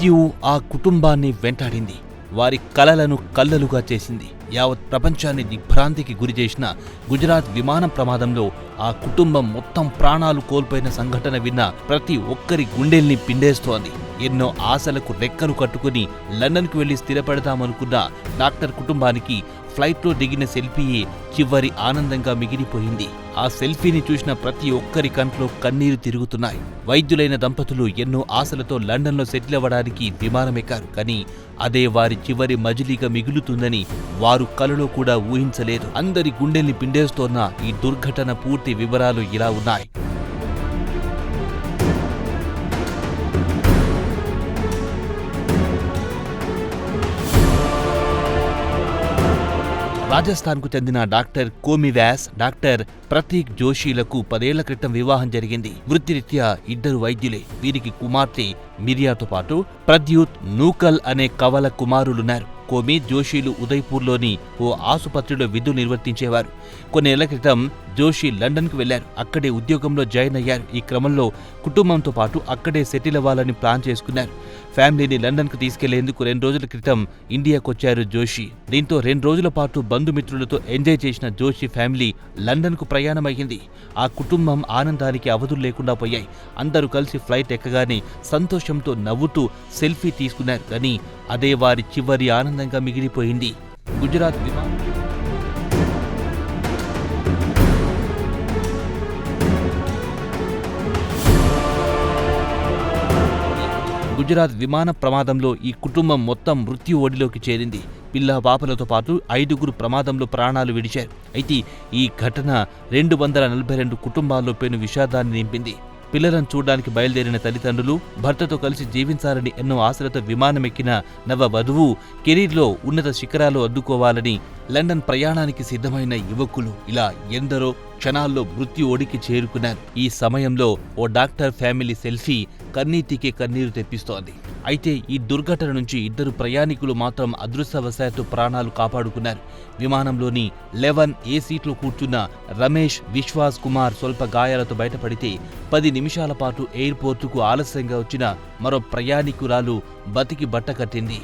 మృత్యువు ఆ కుటుంబాన్ని వెంటాడింది. వారి కలలను కల్లలుగా చేసింది. యావత్ ప్రపంచాన్ని దిగ్భ్రాంతికి గురిచేసిన గుజరాత్ విమానం ప్రమాదంలో ఆ కుటుంబం మొత్తం ప్రాణాలు కోల్పోయిన సంఘటన విన్న ప్రతి ఒక్కరి గుండెల్ని పిండేస్తోంది. ఎన్నో ఆశలకు రెక్కలు కట్టుకుని లండన్కు వెళ్లి స్థిరపడతామనుకున్న డాక్టర్ కుటుంబానికి ఫ్లైట్లో దిగిన సెల్ఫీయే చివరి ఆనందంగా మిగిలిపోయింది. ఆ సెల్ఫీని చూసిన ప్రతి ఒక్కరి కంట్లో కన్నీరు తిరుగుతున్నాయి. వైద్యులైన దంపతులు ఎన్నో ఆశలతో లండన్లో సెటిల్ అవ్వడానికి విమానమెక్కారు. కానీ అదే వారి చివరి మజిలీగా మిగులుతుందని వారు కలలో కూడా ఊహించలేదు. అందరి గుండెల్ని పిండేస్తోన్న ఈ దుర్ఘటన పూర్తి వివరాలు ఇలా ఉన్నాయి. రాజస్థాన్కు చెందిన డాక్టర్ కోమి వ్యాస్, డాక్టర్ ప్రతీక్ జోషిలకు 10 ఏళ్ల క్రితం వివాహం జరిగింది. వృత్తిరీత్యా ఇద్దరు వైద్యులే. వీరికి కుమార్తె మిరియాతో పాటు ప్రద్యూత్, నూకల్ అనే కవల కుమారులున్నారు. కోమి జోషిలు ఉదయ్పూర్లోని ఓ ఆసుపత్రిలో విధులు నిర్వర్తించేవారు. కొన్నేళ్ల క్రితం జోషి లండన్కు వెళ్లారు. అక్కడే ఉద్యోగంలో జాయిన్ అయ్యారు. ఈ క్రమంలో కుటుంబంతో పాటు అక్కడే సెటిల్ అవ్వాలని ప్లాన్ చేసుకున్నారు. ఫ్యామిలీని లండన్కు తీసుకెళ్లేందుకు 2 రోజుల క్రితం ఇండియాకొచ్చారు జోషి. దీంతో 2 రోజుల పాటు బంధుమిత్రులతో ఎంజాయ్ చేసిన జోషి ఫ్యామిలీ లండన్కు ప్రయాణమయ్యింది. ఆ కుటుంబం ఆనందానికి అవధులు లేకుండా పోయాయి. అందరూ కలిసి ఫ్లైట్ ఎక్కగానే సంతోషంతో నవ్వుతూ సెల్ఫీ తీసుకున్నారు. కానీ అదే వారి చివరి ఆనందంగా మిగిలిపోయింది. గుజరాత్ విమాన ప్రమాదంలో ఈ కుటుంబం మొత్తం మృత్యు ఒడిలోకి చేరింది. పిల్ల పాపలతో పాటు 5గురు ప్రమాదంలో ప్రాణాలు విడిచారు. అయితే ఈ ఘటన 242 కుటుంబాల్లో పెను విషాదాన్ని నింపింది. పిల్లలను చూడడానికి బయలుదేరిన తల్లిదండ్రులు, భర్తతో కలిసి జీవించాలని ఎన్నో ఆశలతో విమానమెక్కిన నవ వధువు, కెరీర్లో ఉన్నత శిఖరాలు అద్దుకోవాలని లండన్ ప్రయాణానికి సిద్ధమైన యువకులు, ఇలా ఎందరో క్షణాల్లో మృత్యు ఒడికి చేరుకున్నారు. ఈ సమయంలో ఓ డాక్టర్ ఫ్యామిలీ సెల్ఫీ కన్నీటికే కన్నీరు తెప్పిస్తోంది. అయితే ఈ దుర్ఘటన నుంచి 2 ప్రయాణికులు మాత్రం అదృష్టవశాత్తు ప్రాణాలు కాపాడుకున్నారు. విమానంలోని 11A సీట్లో కూర్చున్న రమేష్ విశ్వాస్ కుమార్ స్వల్ప గాయాలతో బయటపడితే 10 నిమిషాల పాటు ఎయిర్పోర్టుకు ఆలస్యంగా వచ్చిన మరో ప్రయాణికురాలు బతికి బట్టకట్టింది.